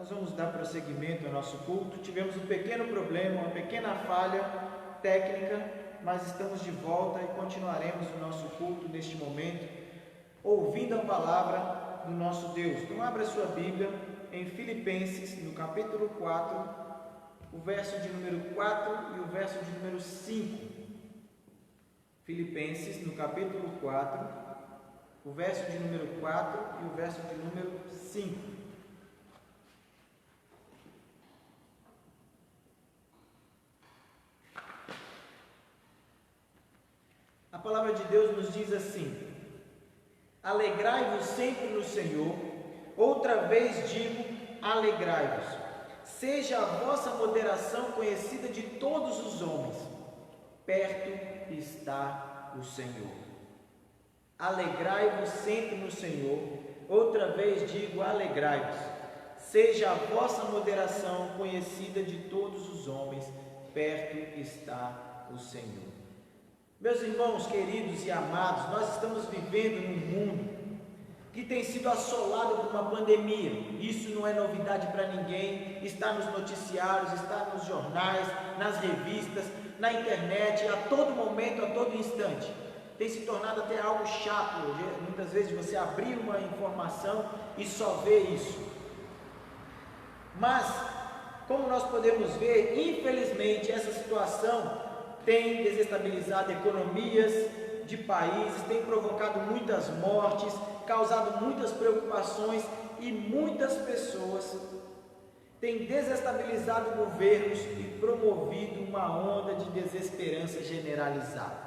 Nós vamos dar prosseguimento ao nosso culto. Tivemos um pequeno problema, uma pequena falha técnica, mas estamos de volta e continuaremos o nosso culto neste momento, ouvindo a palavra do nosso Deus. Então abra sua Bíblia em Filipenses, no capítulo 4, o verso de número 4 e o verso de número 5. Filipenses, no capítulo 4, o verso de número 4 e o verso de número 5. A palavra de Deus nos diz assim: alegrai-vos sempre no Senhor, outra vez digo, alegrai-vos. Seja a vossa moderação conhecida de todos os homens, perto está o Senhor. Alegrai-vos sempre no Senhor, outra vez digo, alegrai-vos. Seja a vossa moderação conhecida de todos os homens, perto está o Senhor. Meus irmãos queridos e amados, nós estamos vivendo num mundo que tem sido assolado por uma pandemia. Isso não é novidade para ninguém, está nos noticiários, está nos jornais, nas revistas, na internet, a todo momento, a todo instante. Tem se tornado até algo chato, muitas vezes, você abrir uma informação e só ver isso. Mas, como nós podemos ver, infelizmente, essa situação tem desestabilizado economias de países, tem provocado muitas mortes, causado muitas preocupações e muitas pessoas têm desestabilizado governos e promovido uma onda de desesperança generalizada.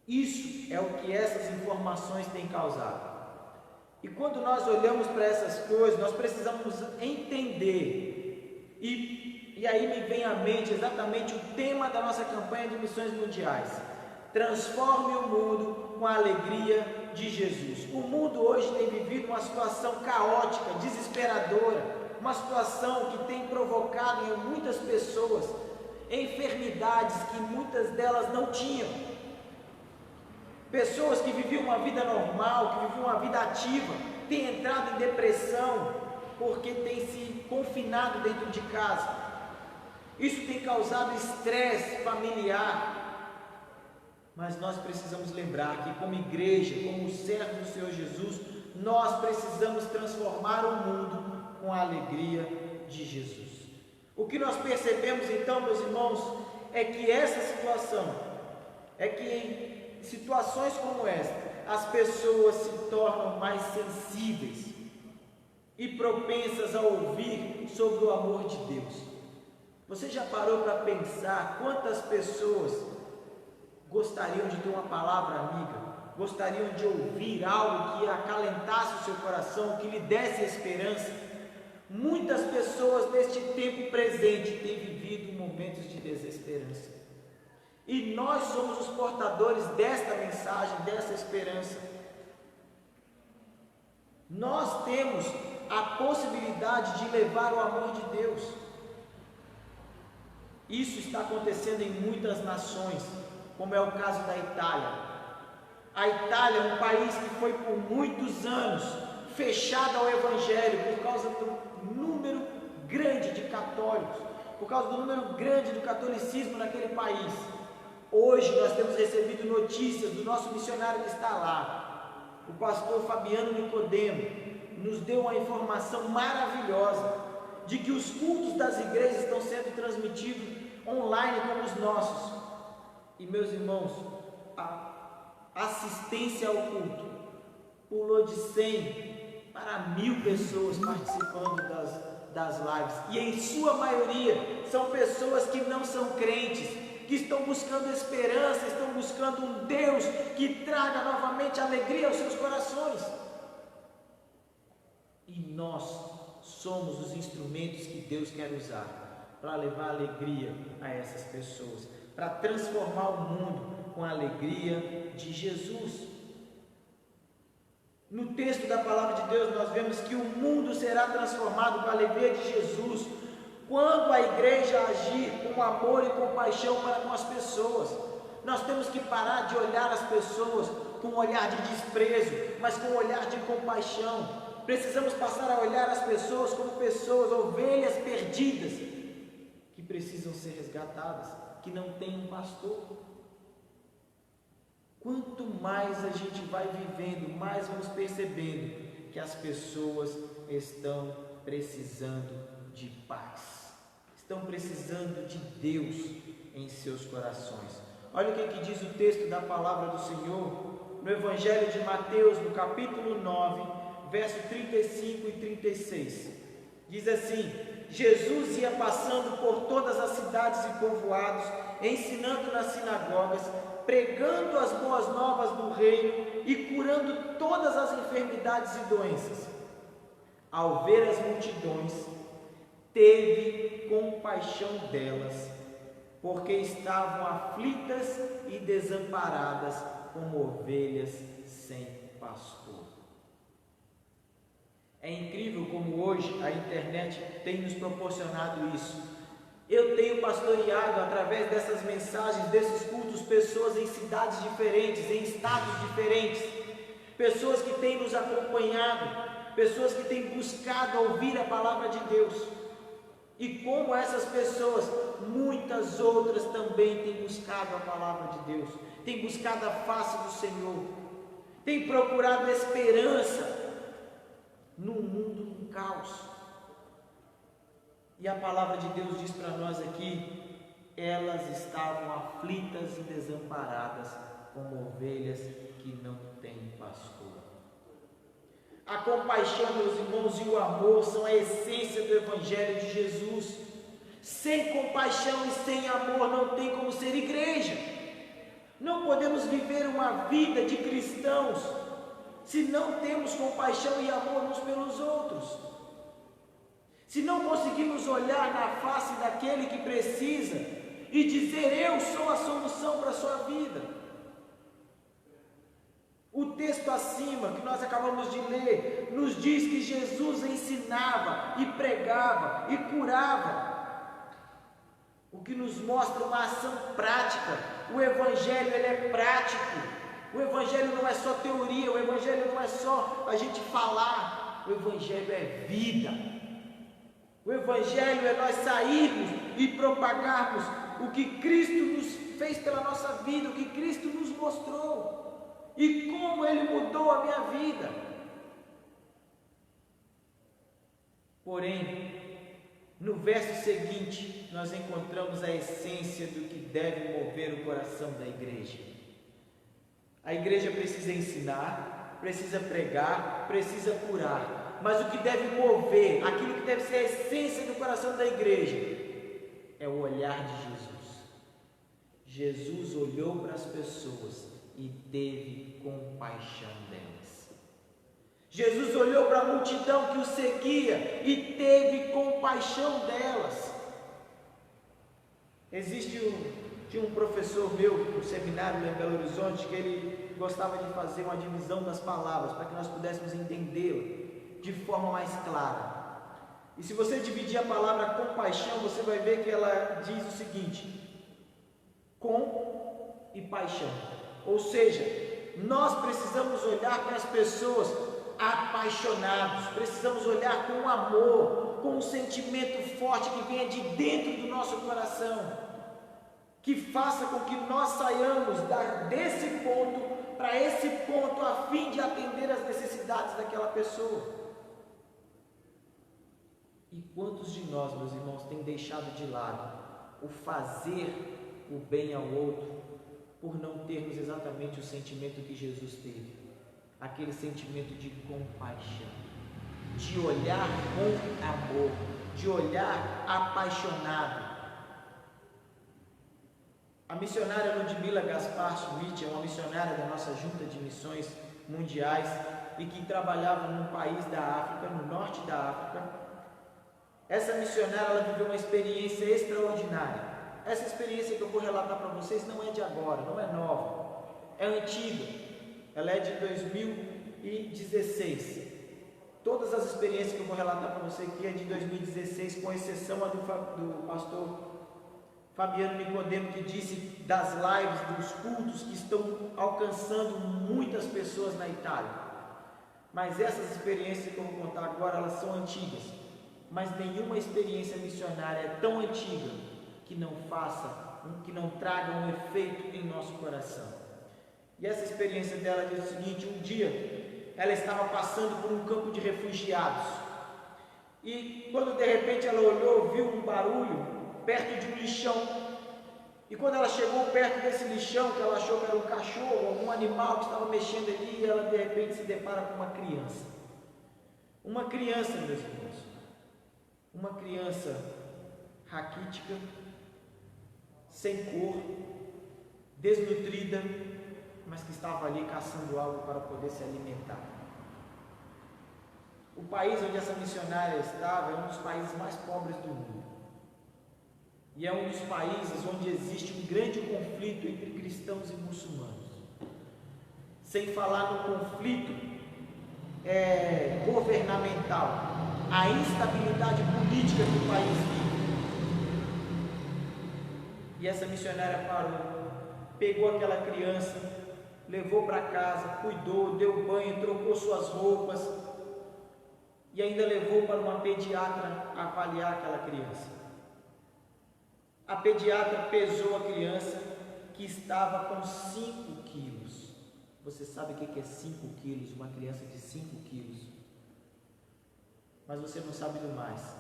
Isso é o que essas informações têm causado. E quando nós olhamos para essas coisas, nós precisamos entender e aí me vem à mente exatamente o tema da nossa campanha de missões mundiais: transforme o mundo com a alegria de Jesus. O mundo hoje tem vivido uma situação caótica, desesperadora, uma situação que tem provocado em muitas pessoas enfermidades que muitas delas não tinham. Pessoas que viviam uma vida normal, que viviam uma vida ativa, têm entrado em depressão porque têm se confinado dentro de casa. Isso tem causado estresse familiar, mas nós precisamos lembrar que, como igreja, como servos do Senhor Jesus, nós precisamos transformar o mundo com a alegria de Jesus. O que nós percebemos então, meus irmãos, é que essa situação, em situações como esta, as pessoas se tornam mais sensíveis e propensas a ouvir sobre o amor de Deus. Você já parou para pensar quantas pessoas gostariam de ter uma palavra amiga, gostariam de ouvir algo que acalentasse o seu coração, que lhe desse esperança? Muitas pessoas neste tempo presente têm vivido momentos de desesperança. E nós somos os portadores desta mensagem, dessa esperança. Nós temos a possibilidade de levar o amor de Deus. Isso está acontecendo em muitas nações, como é o caso da Itália. A Itália é um país que foi por muitos anos fechado ao Evangelho por causa do número grande de católicos, por causa do número grande do catolicismo naquele país. Hoje nós temos recebido notícias do nosso missionário que está lá, o pastor Fabiano Nicodemo, nos deu uma informação maravilhosa de que os cultos das igrejas estão sendo transmitidos online como os nossos. E meus irmãos, a assistência ao culto pulou de 100 para 1000 pessoas participando das lives. E em sua maioria são pessoas que não são crentes, que estão buscando esperança, estão buscando um Deus que traga novamente alegria aos seus corações. E nós somos os instrumentos que Deus quer usar para levar alegria a essas pessoas, para transformar o mundo com a alegria de Jesus. No texto da palavra de Deus nós vemos que o mundo será transformado com a alegria de Jesus quando a igreja agir com amor e compaixão para com as pessoas. Nós temos que parar de olhar as pessoas com um olhar de desprezo, mas com um olhar de compaixão. Precisamos passar a olhar as pessoas como pessoas, ovelhas perdidas, que precisam ser resgatadas, que não têm um pastor. Quanto mais a gente vai vivendo, mais vamos percebendo que as pessoas estão precisando de paz, estão precisando de Deus em seus corações. Olha o que diz o texto da palavra do Senhor no Evangelho de Mateus, no capítulo 9, verso 35 e 36. Diz assim: Jesus ia passando por todas as cidades e povoados, ensinando nas sinagogas, pregando as boas novas do reino e curando todas as enfermidades e doenças. Ao ver as multidões, teve compaixão delas, porque estavam aflitas e desamparadas, como ovelhas sem pastor. É incrível como hoje a internet tem nos proporcionado isso. Eu tenho pastoreado através dessas mensagens, desses cultos, pessoas em cidades diferentes, em estados diferentes, pessoas que têm nos acompanhado, pessoas que têm buscado ouvir a palavra de Deus. E como essas pessoas, muitas outras também têm buscado a palavra de Deus, têm buscado a face do Senhor, têm procurado esperança num mundo com caos. E a palavra de Deus diz para nós aqui: elas estavam aflitas e desamparadas, como ovelhas que não têm pastor. A compaixão, meus irmãos, e o amor são a essência do Evangelho de Jesus. Sem compaixão e sem amor não tem como ser igreja. Não podemos viver uma vida de cristãos se não temos compaixão e amor uns pelos outros. Se não conseguimos olhar na face daquele que precisa e dizer: eu sou a solução para a sua vida. O texto acima, que nós acabamos de ler, nos diz que Jesus ensinava e pregava e curava, o que nos mostra uma ação prática. O Evangelho, ele é prático. O Evangelho não é só teoria, o Evangelho não é só a gente falar, o Evangelho é vida. O Evangelho é nós sairmos e propagarmos o que Cristo nos fez pela nossa vida, o que Cristo nos mostrou. E como Ele mudou a minha vida. Porém, no verso seguinte, nós encontramos a essência do que deve mover o coração da igreja. A igreja precisa ensinar, precisa pregar, precisa curar. Mas o que deve mover, aquilo que deve ser a essência do coração da igreja, é o olhar de Jesus. Jesus olhou para as pessoas e teve compaixão delas. Jesus olhou para a multidão que o seguia e teve compaixão delas. Tinha um professor meu no seminário lá em Belo Horizonte, que ele gostava de fazer uma divisão das palavras para que nós pudéssemos entendê-la de forma mais clara. E se você dividir a palavra compaixão, você vai ver que ela diz o seguinte: com e paixão. Ou seja, nós precisamos olhar para as pessoas apaixonados, precisamos olhar com amor, com um sentimento forte que venha de dentro do nosso coração, que faça com que nós saiamos desse ponto para esse ponto, a fim de atender as necessidades daquela pessoa. E quantos de nós, meus irmãos, têm deixado de lado o fazer o bem ao outro, por não termos exatamente o sentimento que Jesus teve, aquele sentimento de compaixão, de olhar com amor, de olhar apaixonado. A missionária Ludmila Gaspar Schmidt é uma missionária da nossa Junta de Missões Mundiais e que trabalhava num país da África, no norte da África. Essa missionária, ela viveu uma experiência extraordinária. Essa experiência que eu vou relatar para vocês não é de agora, não é nova, é antiga. Ela é de 2016. Todas as experiências que eu vou relatar para você aqui é de 2016, com exceção a do pastor Fabiano Nicodemo, que disse das lives, dos cultos que estão alcançando muitas pessoas na Itália. Mas essas experiências que eu vou contar agora, elas são antigas. Mas nenhuma experiência missionária é tão antiga que não traga um efeito em nosso coração. E essa experiência dela diz o seguinte: um dia ela estava passando por um campo de refugiados. E quando de repente ela olhou, viu um barulho perto de um lixão. E quando ela chegou perto desse lixão, que ela achou que era um cachorro, algum animal que estava mexendo ali, ela de repente se depara com uma criança. Uma criança, meus irmãos. Uma criança raquítica, sem cor, desnutrida, mas que estava ali caçando algo para poder se alimentar. O país onde essa missionária estava é um dos países mais pobres do mundo. E é um dos países onde existe um grande conflito entre cristãos e muçulmanos. Sem falar no conflito governamental, a instabilidade política que o país vive. E essa missionária parou, pegou aquela criança, levou para casa, cuidou, deu banho, trocou suas roupas e ainda levou para uma pediatra avaliar aquela criança. A pediatra pesou a criança, que estava com 5 quilos. Você sabe o que é 5 quilos? Uma criança de 5 quilos. Mas você não sabe do mais.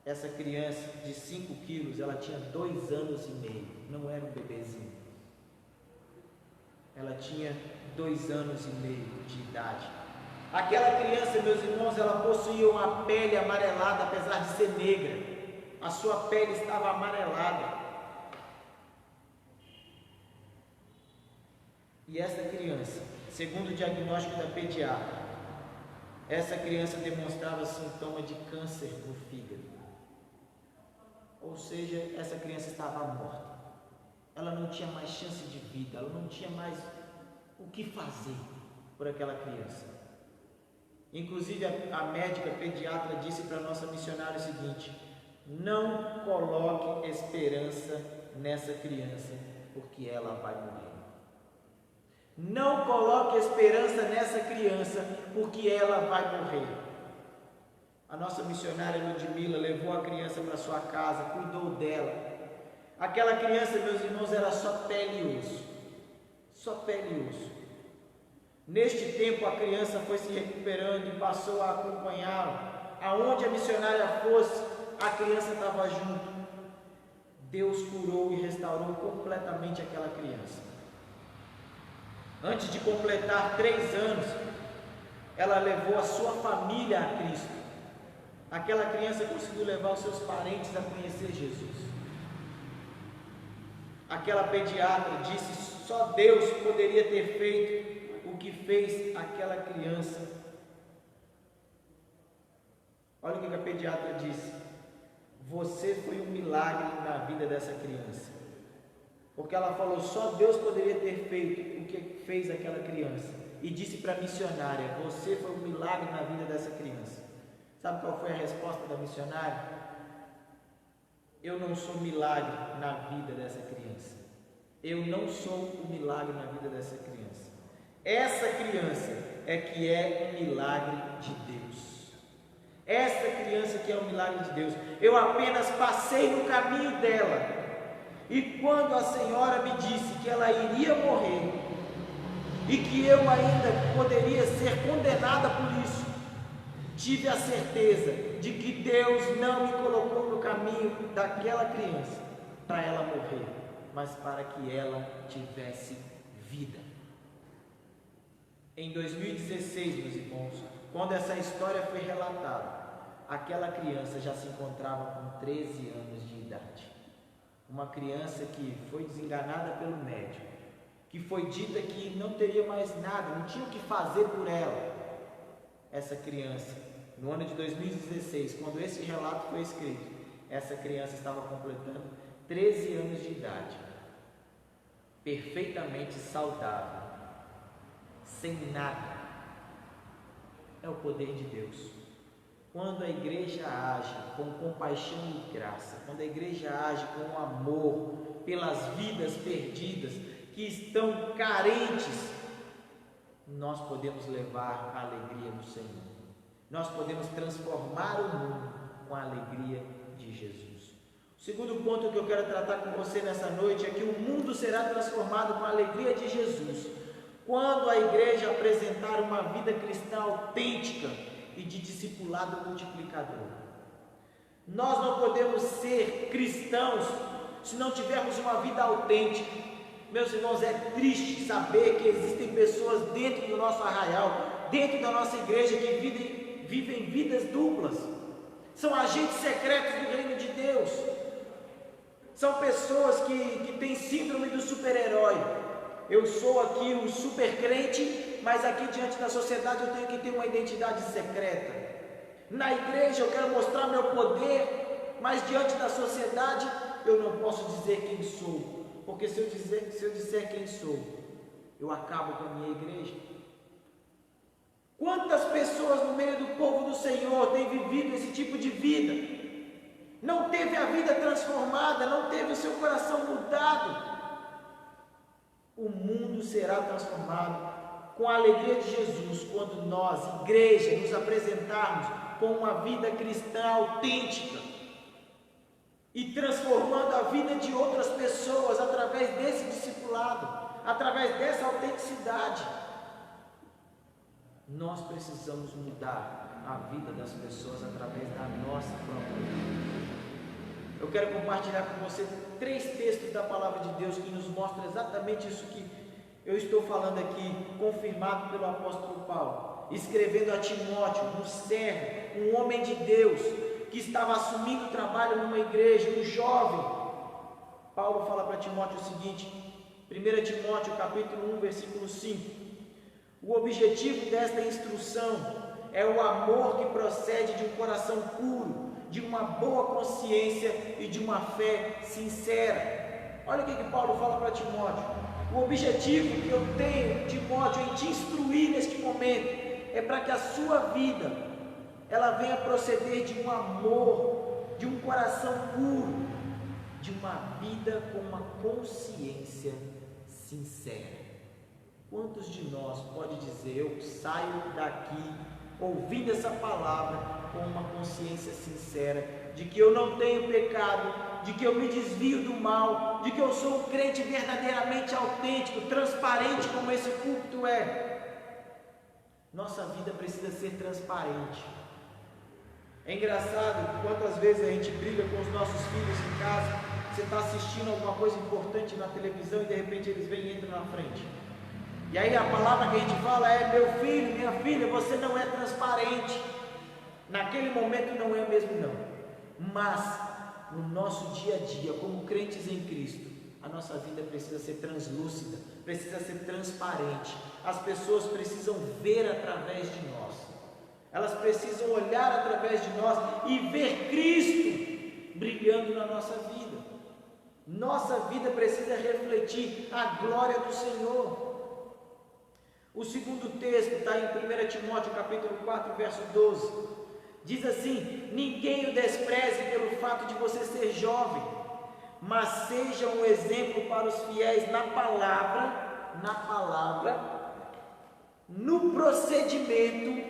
Essa criança de 5 quilos, ela tinha 2 anos e meio. Não era um bebezinho. Ela tinha 2 anos e meio de idade. Aquela criança, meus irmãos, ela possuía uma pele amarelada, apesar de ser negra. A sua pele estava amarelada. E essa criança, segundo o diagnóstico da pediatra, essa criança demonstrava sintoma de câncer no fígado. Ou seja, essa criança estava morta. Ela não tinha mais chance de vida, ela não tinha mais o que fazer por aquela criança. Inclusive a médica pediatra disse para a nossa missionária o seguinte: não coloque esperança nessa criança, porque ela vai morrer. Não coloque esperança nessa criança, porque ela vai morrer. A nossa missionária Ludmila levou a criança para sua casa, cuidou dela. Aquela criança, meus irmãos, era só pele e osso. Só pele e osso. Neste tempo a criança foi se recuperando e passou a acompanhá-la. Aonde a missionária fosse, a criança estava junto. Deus curou e restaurou completamente aquela criança. Antes de completar 3 anos, ela levou a sua família a Cristo. Aquela criança conseguiu levar os seus parentes a conhecer Jesus. Aquela pediatra disse: só Deus poderia ter feito o que fez aquela criança. Olha o que a pediatra disse: você foi um milagre na vida dessa criança. Porque ela falou: só Deus poderia ter feito o que fez aquela criança. E disse para a missionária: você foi um milagre na vida dessa criança. Sabe qual foi a resposta da missionária? Eu não sou milagre na vida dessa criança. Eu não sou um milagre na vida dessa criança. Essa criança é que é um milagre de Deus. Essa criança que é um milagre de Deus. Eu apenas passei no caminho dela. E quando a senhora me disse que ela iria morrer e que eu ainda poderia ser condenada por isso, tive a certeza de que Deus não me colocou no caminho daquela criança para ela morrer, mas para que ela tivesse vida. Em 2016, meus irmãos, quando essa história foi relatada, aquela criança já se encontrava com 13 anos de idade. Uma criança que foi desenganada pelo médico, que foi dita que não teria mais nada, não tinha o que fazer por ela. Essa criança, no ano de 2016, quando esse relato foi escrito, essa criança estava completando 13 anos de idade, perfeitamente saudável, sem nada. É o poder de Deus. Quando a igreja age com compaixão e graça, quando a igreja age com amor pelas vidas perdidas que estão carentes nós podemos levar a alegria do Senhor. Nós podemos transformar o mundo com a alegria de Jesus. O segundo ponto que eu quero tratar com você nessa noite é que o mundo será transformado com a alegria de Jesus quando a igreja apresentar uma vida cristã autêntica e de discipulado multiplicador. Nós não podemos ser cristãos se não tivermos uma vida autêntica. Meus irmãos, é triste saber que existem pessoas dentro do nosso arraial, dentro da nossa igreja, que vivem vidas duplas. São agentes secretos do reino de Deus. São pessoas que têm síndrome do super-herói. Eu sou aqui um super crente, mas aqui diante da sociedade eu tenho que ter uma identidade secreta. Na igreja eu quero mostrar meu poder, mas diante da sociedade eu não posso dizer quem sou, porque se eu disser quem sou, eu acabo com a minha igreja. Quantas pessoas no meio do povo do Senhor têm vivido esse tipo de vida? Não teve a vida transformada, não teve o seu coração mudado. O mundo será transformado com a alegria de Jesus quando nós, igreja, nos apresentarmos com uma vida cristã autêntica e transformando a vida de outras pessoas através desse discipulado, através dessa autenticidade. Nós precisamos mudar a vida das pessoas através da nossa própria vida. Eu quero compartilhar com você 3 textos da palavra de Deus que nos mostram exatamente isso que eu estou falando aqui, confirmado pelo apóstolo Paulo, escrevendo a Timóteo, um servo, um homem de Deus, que estava assumindo o trabalho numa igreja, um jovem. Paulo fala para Timóteo o seguinte, 1 Timóteo capítulo 1, versículo 5, o objetivo desta instrução é o amor que procede de um coração puro, de uma boa consciência e de uma fé sincera. Olha o que Paulo fala para Timóteo. O objetivo que eu tenho, Timóteo, em te instruir neste momento, é para que a sua vida, ela venha proceder de um amor, de um coração puro, de uma vida com uma consciência sincera. Quantos de nós pode dizer, eu saio daqui ouvindo essa palavra com uma consciência sincera, de que eu não tenho pecado, de que eu me desvio do mal, de que eu sou um crente verdadeiramente autêntico, transparente como esse púlpito é? Nossa vida precisa ser transparente. É engraçado quantas vezes a gente briga com os nossos filhos em casa. Você está assistindo alguma coisa importante na televisão e de repente eles vêm e entram na frente. E aí a palavra que a gente fala é: meu filho, minha filha, você não é transparente. Naquele momento não é mesmo não. Mas no nosso dia a dia, como crentes em Cristo, a nossa vida precisa ser translúcida, precisa ser transparente. As pessoas precisam ver através de nós. Elas precisam olhar através de nós e ver Cristo brilhando na nossa vida. Nossa vida precisa refletir a glória do Senhor. O segundo texto está em 1 Timóteo capítulo 4, verso 12. Diz assim: ninguém o despreze pelo fato de você ser jovem, mas seja um exemplo para os fiéis na palavra, no procedimento,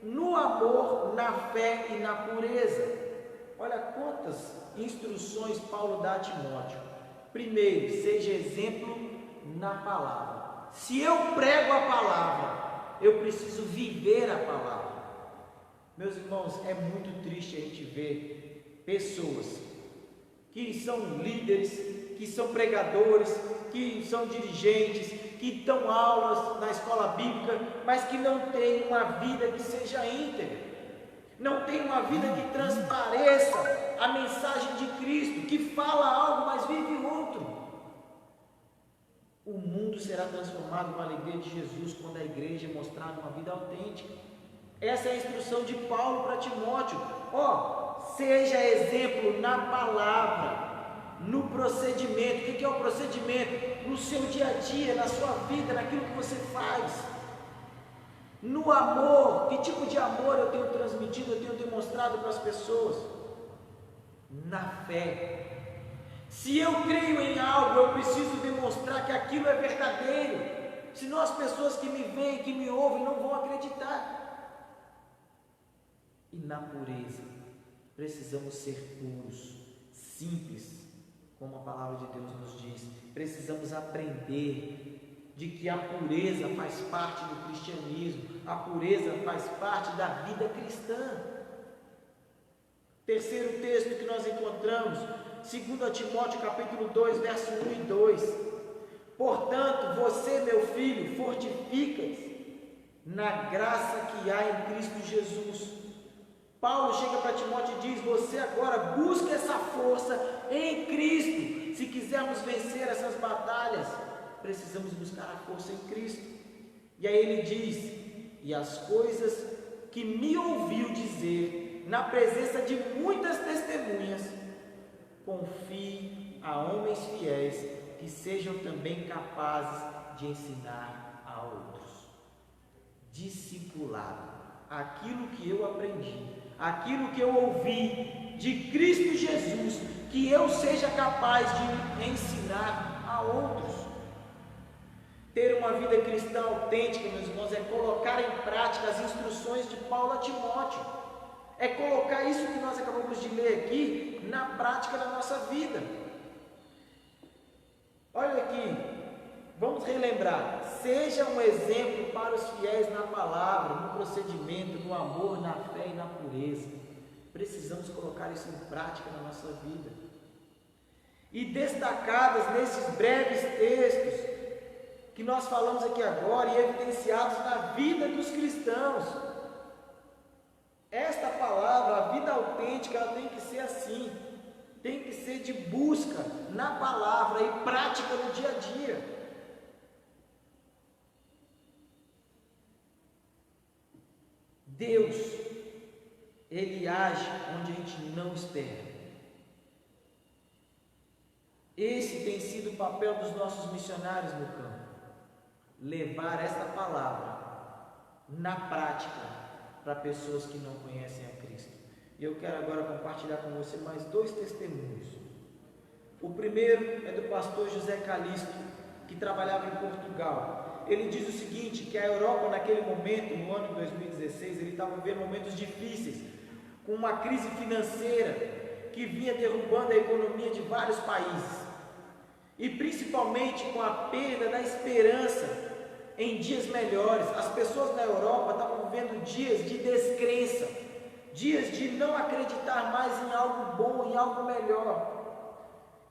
no amor, na fé e na pureza. Olha quantas instruções Paulo dá a Timóteo. Primeiro, seja exemplo na palavra. Se eu prego a palavra, eu preciso viver a palavra. Meus irmãos, é muito triste a gente ver pessoas que são líderes, que são pregadores, que são dirigentes, que dão aulas na escola bíblica, mas que não têm uma vida que seja íntegra, não tem uma vida que transpareça a mensagem de Cristo, que fala algo, mas vive outro. O mundo será transformado com a alegria de Jesus quando a igreja mostrar uma vida autêntica. Essa é a instrução de Paulo para Timóteo. Seja exemplo na palavra, no procedimento. O que é o procedimento? No seu dia a dia, na sua vida, naquilo que você faz. No amor, que tipo de amor eu tenho transmitido, eu tenho demonstrado para as pessoas? Na fé. Se eu creio em algo, eu preciso demonstrar que aquilo é verdadeiro. senão as pessoas que me veem, que me ouvem, não vão acreditar. E na pureza, precisamos ser puros, simples, como a palavra de Deus nos diz. Precisamos aprender de que a pureza faz parte do cristianismo, a pureza faz parte da vida cristã. Terceiro texto que nós encontramos, 2 Timóteo capítulo 2, verso 1 e 2. Portanto, você, meu filho, fortifica-se na graça que há em Cristo Jesus. Paulo chega para Timóteo e diz: você agora busca essa força em Cristo. Se quisermos vencer essas batalhas, precisamos buscar a força em Cristo. E aí ele diz: e as coisas que me ouviu dizer na presença de muitas testemunhas, confie a homens fiéis que sejam também capazes de ensinar a outros. Discipulado, aquilo que eu aprendi, aquilo que eu ouvi de Cristo Jesus, que eu seja capaz de ensinar a outros. Ter uma vida cristã autêntica, meus irmãos, é colocar em prática as instruções de Paulo a Timóteo, é colocar isso que nós acabamos de ler aqui na prática da nossa vida. Olha aqui, vamos relembrar: seja um exemplo para os fiéis na palavra, no procedimento, no amor, na fé e na pureza. Precisamos colocar isso em prática na nossa vida. E destacadas nesses breves textos que nós falamos aqui agora e evidenciados na vida dos cristãos, esta palavra, a vida autêntica, ela tem que ser assim, tem que ser de busca na palavra e prática no dia a dia. Deus, Ele age onde a gente não espera. Esse tem sido o papel dos nossos missionários no campo, levar esta palavra na prática para pessoas que não conhecem a Cristo. E eu quero agora compartilhar com você mais 2 testemunhos. O primeiro é do pastor José Calixto, que trabalhava em Portugal. Ele diz o seguinte, que a Europa naquele momento, no ano de 2016, ele estava vivendo momentos difíceis, com uma crise financeira que vinha derrubando a economia de vários países, e principalmente com a perda da esperança em dias melhores. As pessoas na Europa estavam vivendo dias de descrença, dias de não acreditar mais em algo bom, em algo melhor.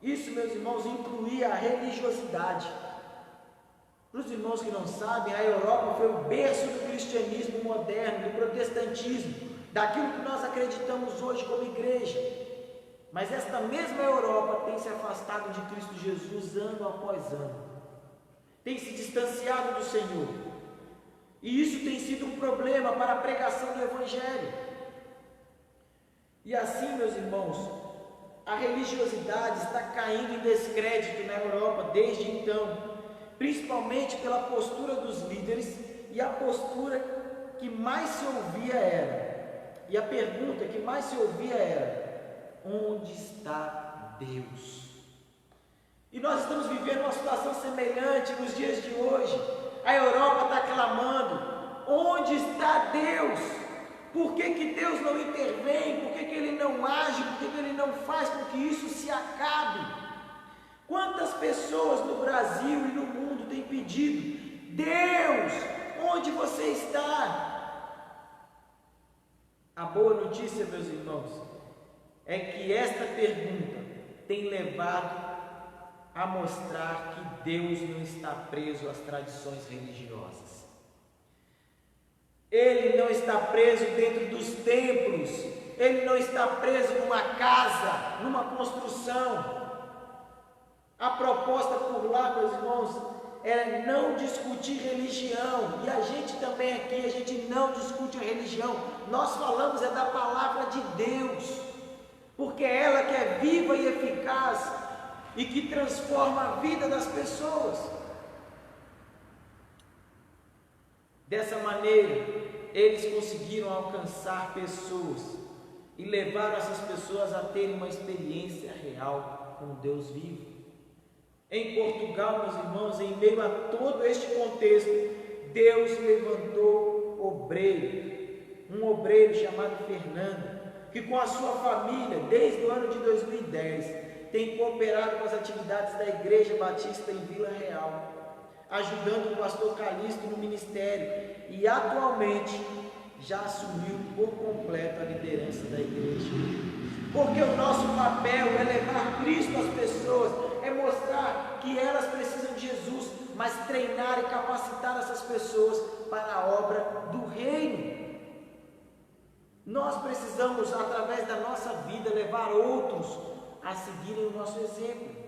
Isso, meus irmãos, incluía a religiosidade. Para os irmãos que não sabem, a Europa foi o berço do cristianismo moderno, do protestantismo, daquilo que nós acreditamos hoje como igreja. Mas esta mesma Europa tem se afastado de Cristo Jesus ano após ano, tem se distanciado do Senhor, e isso tem sido um problema para a pregação do Evangelho. E assim, meus irmãos, a religiosidade está caindo em descrédito na Europa desde então, principalmente pela postura dos líderes, e a postura que mais se ouvia era, e a pergunta que mais se ouvia era: onde está Deus? E nós estamos vivendo uma situação semelhante nos dias de hoje. A Europa está clamando: onde está Deus? Por que Deus não intervém? Por que Ele não age? Por que Ele não faz com que isso se acabe? Quantas pessoas no Brasil e no mundo têm pedido: Deus, onde você está? A boa notícia, meus irmãos, é que esta pergunta tem levado a mostrar que Deus não está preso às tradições religiosas. Ele não está preso dentro dos templos, Ele não está preso numa casa, numa construção. A proposta por lá, meus irmãos, é não discutir religião, e a gente também aqui, a gente não discute a religião, nós falamos é da palavra de Deus, porque é ela que é viva e eficaz, e que transforma a vida das pessoas. Dessa maneira, eles conseguiram alcançar pessoas e levaram essas pessoas a terem uma experiência real com Deus vivo. Em Portugal, meus irmãos, em meio a todo este contexto, Deus levantou um obreiro chamado Fernando, que com a sua família, desde o ano de 2010, tem cooperado com as atividades da Igreja Batista em Vila Real, ajudando o pastor Calixto no ministério, e atualmente já assumiu por completo a liderança da igreja. Porque o nosso papel é levar Cristo às pessoas, é mostrar que elas precisam de Jesus, mas treinar e capacitar essas pessoas para a obra do reino. Nós precisamos, através da nossa vida, levar outros a seguirem o nosso exemplo.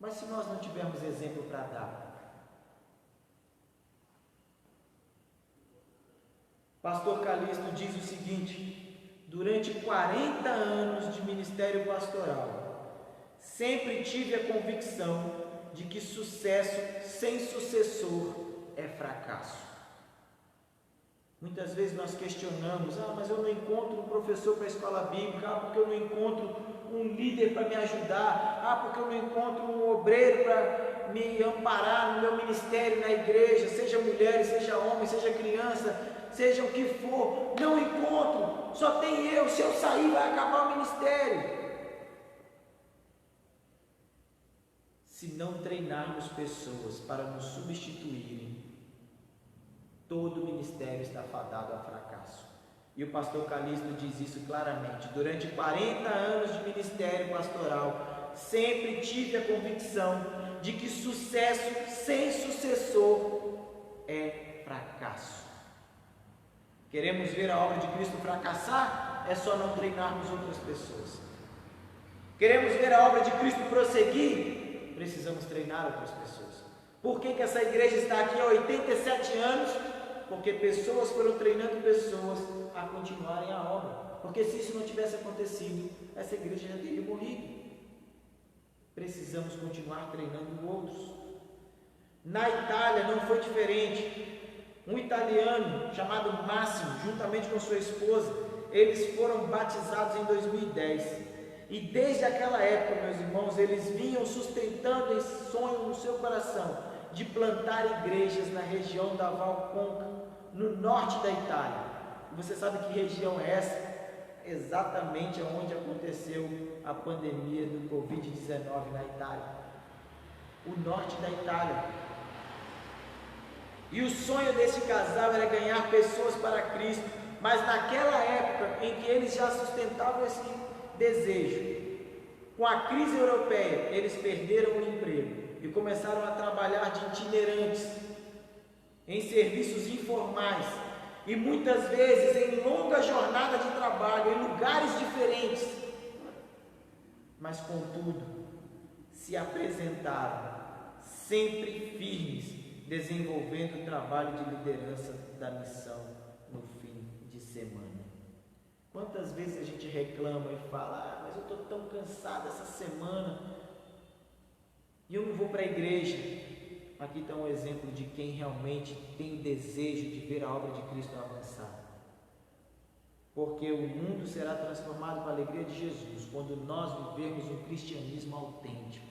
Mas se nós não tivermos exemplo para dar, Pastor Calixto diz o seguinte: durante 40 anos de ministério pastoral, sempre tive a convicção de que sucesso sem sucessor é fracasso. Muitas vezes nós questionamos: mas eu não encontro um professor para a escola bíblica, porque eu não encontro um líder para me ajudar, porque eu não encontro um obreiro para me amparar no meu ministério na igreja, seja mulher, seja homem, seja criança, seja o que for, não encontro, só tem eu, se eu sair vai acabar o ministério. Se não treinarmos pessoas para nos substituírem, todo o ministério está fadado a fracasso. E o pastor Calixto diz isso claramente: durante 40 anos de ministério pastoral, sempre tive a convicção de que sucesso sem sucessor é fracasso. Queremos ver a obra de Cristo fracassar? É só não treinarmos outras pessoas. Queremos ver a obra de Cristo prosseguir? Precisamos treinar outras pessoas. Por que essa igreja está aqui há 87 anos? Porque pessoas foram treinando pessoas a continuarem a obra. Porque se isso não tivesse acontecido, essa igreja já teria morrido. Precisamos continuar treinando outros. Na Itália não foi diferente. Um italiano chamado Máximo, juntamente com sua esposa, eles foram batizados em 2010. E desde aquela época, meus irmãos, eles vinham sustentando esse sonho no seu coração de plantar igrejas na região da Val Conca, no norte da Itália. E você sabe que região é essa? Exatamente onde aconteceu a pandemia do Covid-19 na Itália. O norte da Itália. E o sonho desse casal era ganhar pessoas para Cristo, mas naquela época em que eles já sustentavam esse desejo, com a crise europeia, eles perderam o emprego e começaram a trabalhar de itinerantes, em serviços informais, e muitas vezes em longa jornada de trabalho, em lugares diferentes, mas contudo, se apresentaram sempre firmes, desenvolvendo o trabalho de liderança da missão no fim de semana. Quantas vezes a gente reclama e fala: mas eu estou tão cansado essa semana e eu não vou para a igreja. Aqui está um exemplo de quem realmente tem o desejo de ver a obra de Cristo avançar. Porque o mundo será transformado com a alegria de Jesus quando nós vivermos um cristianismo autêntico,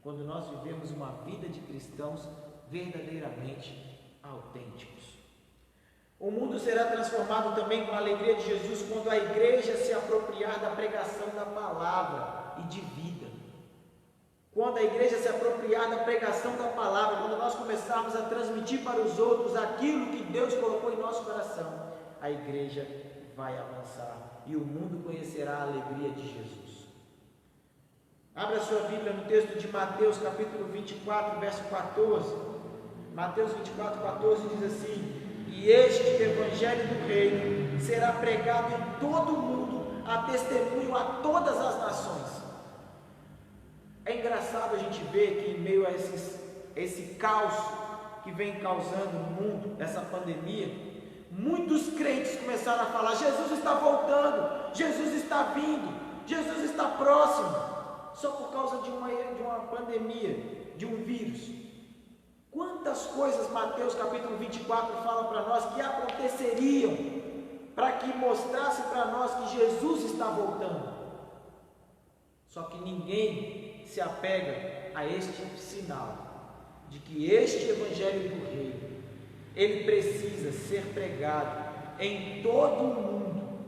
quando nós vivemos uma vida de cristãos verdadeiramente autênticos. O mundo será transformado também com a alegria de Jesus quando a igreja se apropriar da pregação da palavra e de vida. Quando a igreja se apropriar da pregação da palavra, quando nós começarmos a transmitir para os outros aquilo que Deus colocou em nosso coração, a igreja vai avançar e o mundo conhecerá a alegria de Jesus. Abra sua Bíblia no texto de Mateus capítulo 24, verso 14. Mateus 24, 14 diz assim: e este evangelho do reino será pregado em todo o mundo, a testemunho a todas as nações. É engraçado a gente ver que em meio a esse caos que vem causando no mundo, essa pandemia, muitos crentes começaram a falar: Jesus está voltando, Jesus está vindo, Jesus está próximo, só por causa de uma pandemia, de um vírus. Quantas coisas Mateus capítulo 24 fala para nós que aconteceriam para que mostrasse para nós que Jesus está voltando. Só que ninguém se apega a este sinal de que este Evangelho do Reino, ele precisa ser pregado em todo o mundo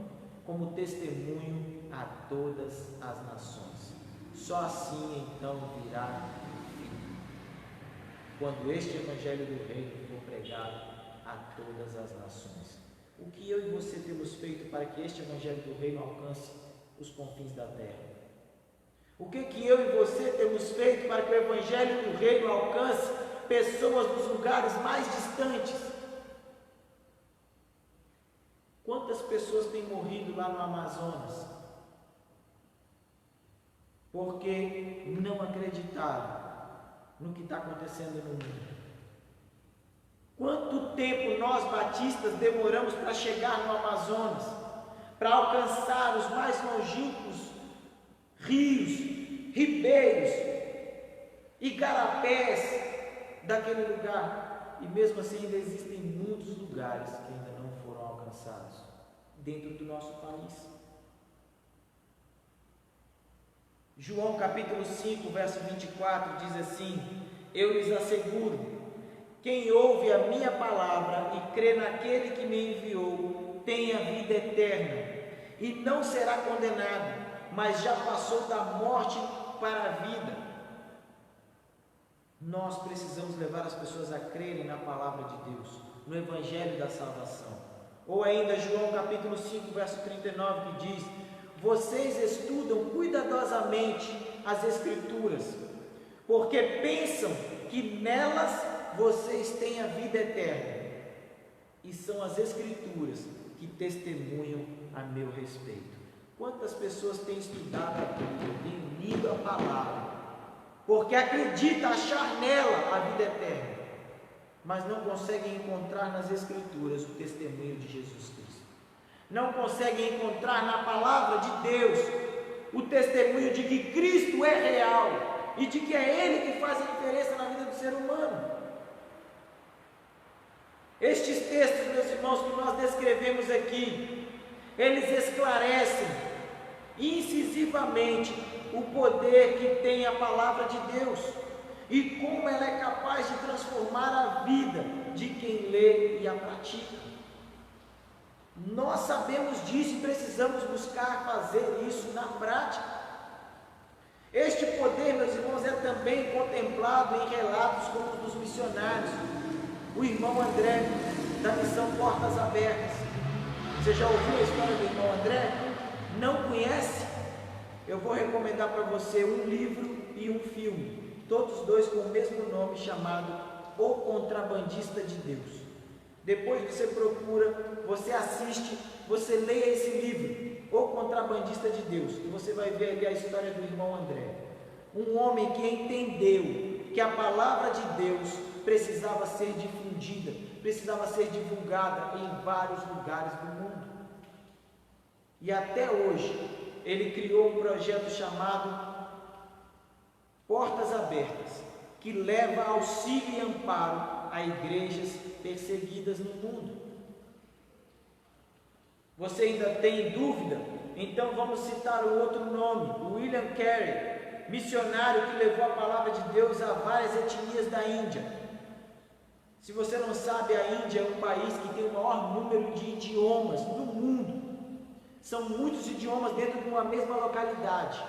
como testemunho a todas as nações. Só assim então virá o fim, quando este Evangelho do Reino for pregado a todas as nações. O que eu e você temos feito para que este Evangelho do Reino alcance os confins da terra? O que eu e você temos feito para que o Evangelho do Reino alcance pessoas dos lugares mais distantes? Quantas pessoas têm morrido lá no Amazonas porque não acreditaram no que está acontecendo no mundo? Quanto tempo nós batistas demoramos para chegar no Amazonas, para alcançar os mais longínquos rios, ribeiros, igarapés daquele lugar? E mesmo assim ainda existem muitos lugares que ainda não foram alcançados dentro do nosso país. João capítulo 5, verso 24 diz assim: eu lhes asseguro, quem ouve a minha palavra e crê naquele que me enviou, tem a vida eterna, e não será condenado, mas já passou da morte para a vida. Nós precisamos levar as pessoas a crerem na palavra de Deus, no Evangelho da salvação. Ou ainda João capítulo 5, verso 39, que diz: vocês estudam cuidadosamente as Escrituras, porque pensam que nelas vocês têm a vida eterna, e são as Escrituras que testemunham a meu respeito. Quantas pessoas têm estudado a Bíblia, têm lido a palavra, porque acreditam achar nela a vida eterna, mas não conseguem encontrar nas Escrituras o testemunho de Jesus Cristo. Não conseguem encontrar na palavra de Deus o testemunho de que Cristo é real e de que é Ele que faz a diferença na vida do ser humano. Estes textos, meus irmãos, que nós descrevemos aqui, eles esclarecem incisivamente o poder que tem a palavra de Deus e como ela é capaz de transformar a vida de quem lê e a pratica. Nós sabemos disso e precisamos buscar fazer isso na prática. Este poder, meus irmãos, é também contemplado em relatos como os dos missionários. O irmão André, da missão Portas Abertas. Você já ouviu a história do irmão André? Não conhece? Eu vou recomendar para você um livro e um filme, todos dois com o mesmo nome, chamado O Contrabandista de Deus. Depois você procura, você assiste, você leia esse livro, O Contrabandista de Deus, e você vai ver ali a história do irmão André, um homem que entendeu que a palavra de Deus precisava ser difundida, precisava ser divulgada em vários lugares do mundo. E até hoje ele criou um projeto chamado Portas Abertas, que leva auxílio e amparo a igrejas perseguidas no mundo. Você ainda tem dúvida? Então vamos citar o outro nome, William Carey, missionário que levou a palavra de Deus a várias etnias da Índia. Se você não sabe, a Índia é um país que tem o maior número de idiomas no mundo. São muitos idiomas dentro de uma mesma localidade.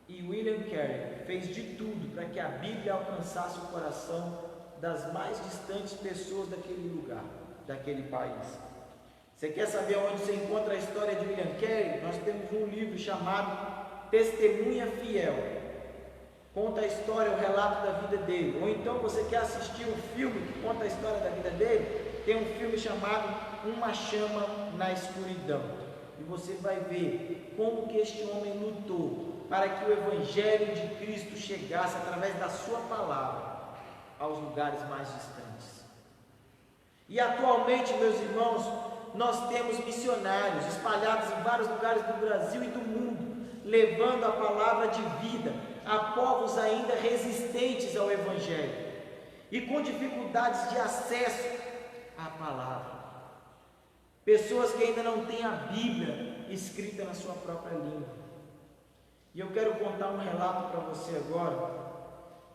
E William Carey fez de tudo para que a Bíblia alcançasse o coração das mais distantes pessoas daquele lugar, daquele país. Você quer saber onde você encontra a história de William Carey? Nós temos um livro chamado Testemunha Fiel. Conta a história, o relato da vida dele. Ou então você quer assistir um filme que conta a história da vida dele? Tem um filme chamado Uma Chama na Escuridão. E você vai ver como que este homem lutou para que o Evangelho de Cristo chegasse através da sua palavra aos lugares mais distantes. E atualmente, meus irmãos, nós temos missionários espalhados em vários lugares do Brasil e do mundo, levando a palavra de vida a povos ainda resistentes ao Evangelho e com dificuldades de acesso à palavra. Pessoas que ainda não têm a Bíblia escrita na sua própria língua. E eu quero contar um relato para você agora.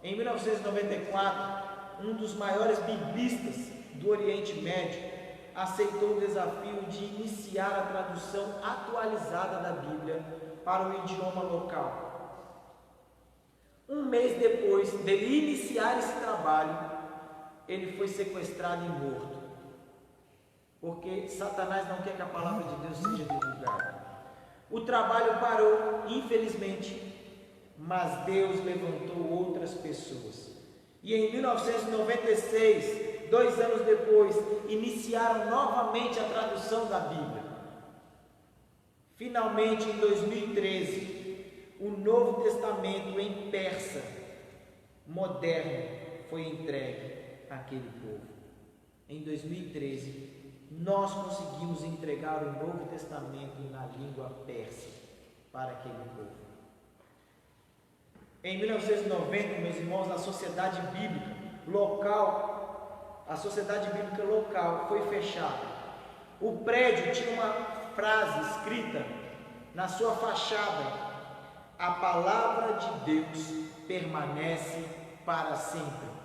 Em 1994, um dos maiores biblistas do Oriente Médio aceitou o desafio de iniciar a tradução atualizada da Bíblia para o idioma local. Um mês depois dele iniciar esse trabalho, ele foi sequestrado e morto, porque Satanás não quer que a palavra de Deus seja divulgada. O trabalho parou, infelizmente, mas Deus levantou outras pessoas. E em 1996, 2 anos depois, iniciaram novamente a tradução da Bíblia. Finalmente, em 2013, o Novo Testamento em persa moderno foi entregue àquele povo. Em 2013, nós conseguimos entregar o Novo Testamento na língua persa para aquele povo. Em 1990, meus irmãos, a Sociedade Bíblica Local foi fechada. O prédio tinha uma frase escrita na sua fachada: a palavra de Deus permanece para sempre.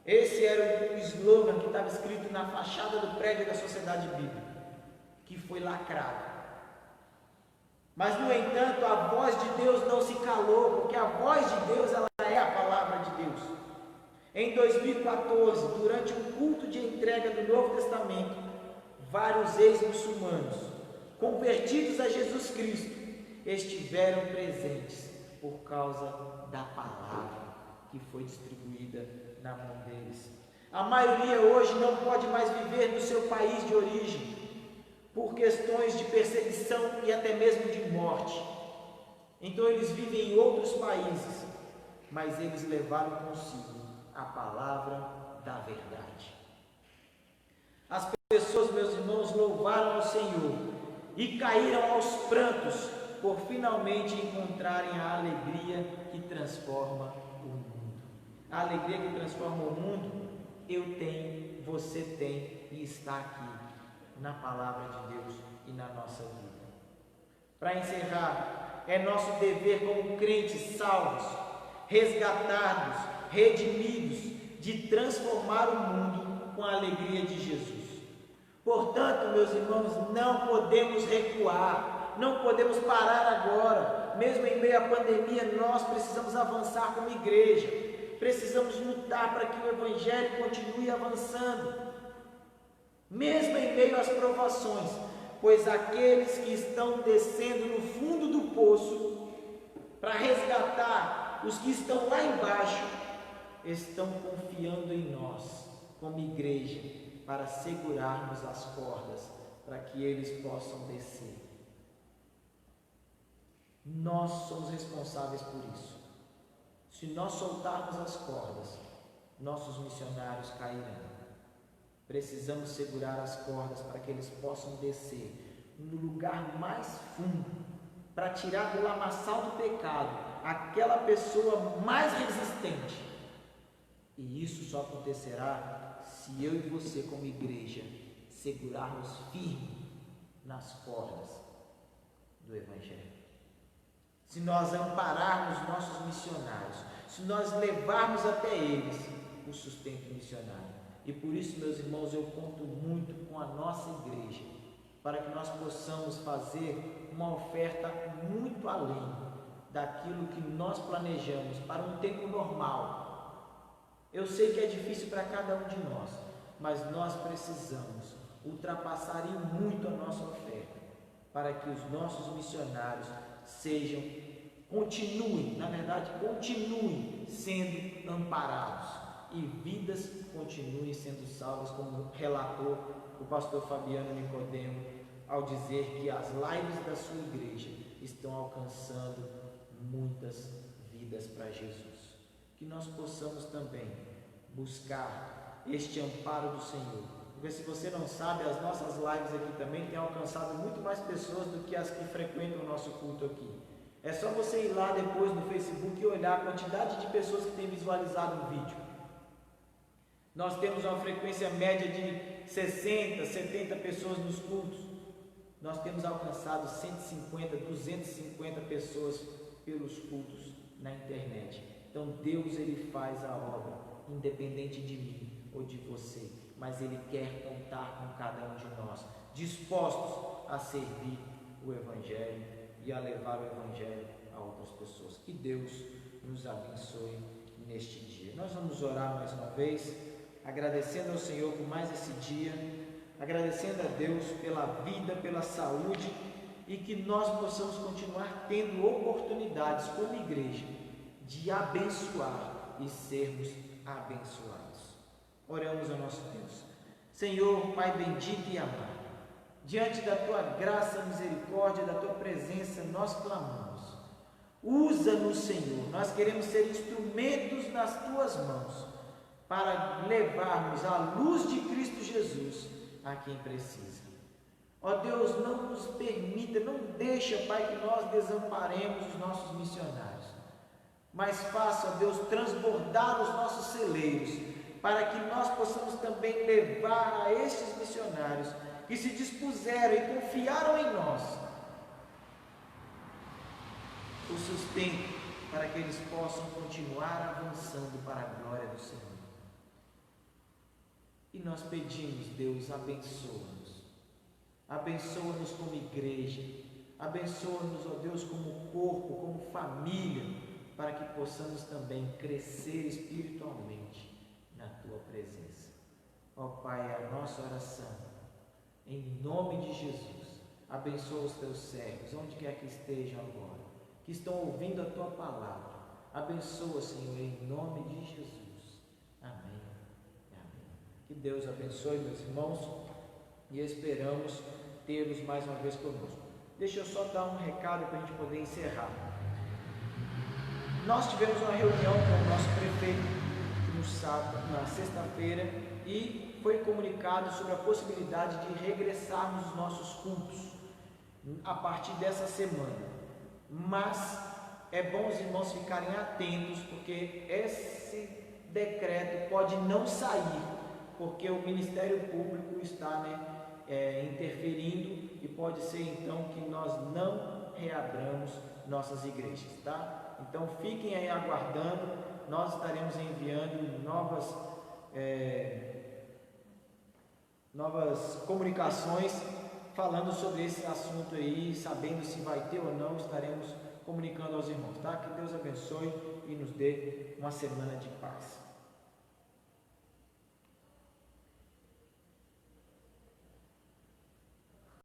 Esse era o slogan que estava escrito na fachada do prédio da Sociedade Bíblica, que foi lacrado. Mas, no entanto, a voz de Deus não se calou, porque a voz de Deus, ela é a palavra de Deus. Em 2014, durante um culto de entrega do Novo Testamento, vários ex-muçulmanos, convertidos a Jesus Cristo, estiveram presentes por causa da palavra que foi distribuída na mão deles. A maioria hoje não pode mais viver no seu país de origem, por questões de perseguição e até mesmo de morte. Então eles vivem em outros países, mas eles levaram consigo a palavra da verdade. As pessoas, meus irmãos, louvaram ao Senhor e caíram aos prantos por finalmente encontrarem a alegria que transforma o mundo. A alegria que transforma o mundo, eu tenho, você tem e está aqui na palavra de Deus e na nossa vida. Para encerrar, é nosso dever como crentes salvos, resgatados, redimidos, de transformar o mundo com a alegria de Jesus. Portanto, meus irmãos, não podemos recuar, não podemos parar agora. Mesmo em meio à pandemia, nós precisamos avançar como igreja, precisamos lutar para que o Evangelho continue avançando, mesmo em meio às provações, pois aqueles que estão descendo no fundo do poço para resgatar os que estão lá embaixo, estão confiando em nós, como igreja, para segurarmos as cordas, para que eles possam descer. Nós somos responsáveis por isso. Se nós soltarmos as cordas, nossos missionários cairão. Precisamos segurar as cordas para que eles possam descer no lugar mais fundo, para tirar do lamaçal do pecado aquela pessoa mais resistente. E isso só acontecerá se eu e você, como igreja, segurarmos firme nas cordas do Evangelho. Se nós ampararmos nossos missionários, se nós levarmos até eles o sustento missionário. E por isso, meus irmãos, eu conto muito com a nossa igreja, para que nós possamos fazer uma oferta muito além daquilo que nós planejamos para um tempo normal. Eu sei que é difícil para cada um de nós, mas nós precisamos ultrapassar e muito a nossa oferta, para que os nossos missionários continuem sendo amparados e vidas continuem sendo salvas, como relatou o pastor Fabiano Nicodemo ao dizer que as lives da sua igreja estão alcançando muitas vidas para Jesus. Que nós possamos também buscar este amparo do Senhor, porque se você não sabe, as nossas lives aqui também têm alcançado muito mais pessoas do que as que frequentam o nosso culto aqui. É só você ir lá depois no Facebook e olhar a quantidade de pessoas que têm visualizado o vídeo. Nós temos uma frequência média de 60, 70 pessoas nos cultos. Nós temos alcançado 150, 250 pessoas pelos cultos na internet. Então Deus, ele faz a obra, independente de mim ou de você, mas ele quer contar com cada um de nós, dispostos a servir o Evangelho e a levar o Evangelho a outras pessoas. Que Deus nos abençoe neste dia. Nós vamos orar mais uma vez, agradecendo ao Senhor por mais esse dia, agradecendo a Deus pela vida, pela saúde, e que nós possamos continuar tendo oportunidades como igreja de abençoar e sermos abençoados. Oramos ao nosso Deus. Senhor, Pai bendito e amado, diante da Tua graça, misericórdia, da Tua presença, nós clamamos. Usa-nos, Senhor, nós queremos ser instrumentos nas Tuas mãos, para levarmos a luz de Cristo Jesus a quem precisa. Ó Deus, não nos permita, não deixa, Pai, que nós desamparemos os nossos missionários, mas faça, ó Deus, transbordar os nossos celeiros, para que nós possamos também levar a estes missionários que se dispuseram e confiaram em nós o sustento, para que eles possam continuar avançando para a glória do Senhor. E nós pedimos, Deus, abençoa-nos. Abençoa-nos como igreja. Abençoa-nos, ó Deus, como corpo, como família, para que possamos também crescer espiritualmente na Tua presença. Ó Pai, a nossa oração, em nome de Jesus, abençoa os Teus servos, onde quer que estejam agora, que estão ouvindo a Tua palavra. Abençoa, Senhor, em nome de Jesus. Amém. Que Deus abençoe, meus irmãos, e esperamos tê-los mais uma vez conosco. Deixa eu só dar um recado para a gente poder encerrar. Nós tivemos uma reunião com o nosso prefeito no sábado, na sexta-feira, e foi comunicado sobre a possibilidade de regressarmos os nossos cultos a partir dessa semana. Mas é bom os irmãos ficarem atentos, porque esse decreto pode não sair, porque o Ministério Público está interferindo, e pode ser então que nós não reabramos nossas igrejas, tá? Então fiquem aí aguardando, nós estaremos enviando novas comunicações falando sobre esse assunto aí, sabendo se vai ter ou não, estaremos comunicando aos irmãos, tá? Que Deus abençoe e nos dê uma semana de paz.